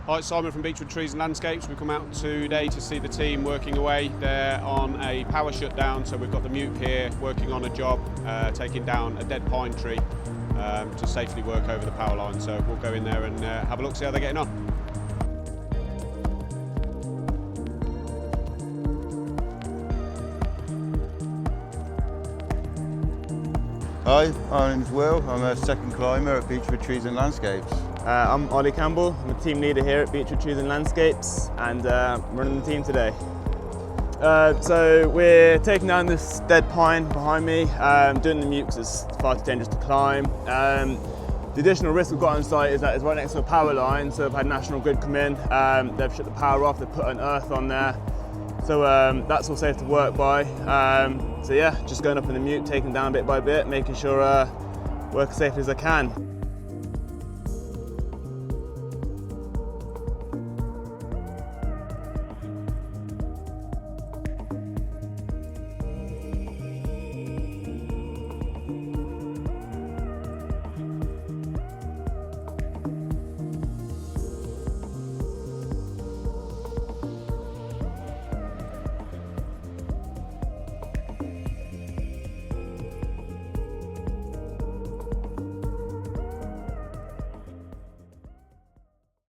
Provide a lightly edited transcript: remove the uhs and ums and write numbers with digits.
Hi, it's Simon from Beechwood Trees and Landscapes. We've come out today to see the team working away. They're on a power shutdown, so we've got the MEWP here working on a job, taking down a dead pine tree to safely work over the power line. So we'll go in there and have a look, see how they're getting on. Hi, my name's Will. I'm a second climber at Beechwood Trees and Landscapes. I'm Ollie Campbell. I'm a team leader here at Beechwood Trees and Landscapes, and running the team today. So we're taking down this dead pine behind me, doing the MEWP because it's far too dangerous to climb. The additional risk we've got on site is that it's right next to a power line, so we've had National Grid come in, they've shut the power off, they've put an earth on there. So that's all safe to work by. So yeah, just going up in the MEWP, taking down bit by bit, making sure work as safely as I can.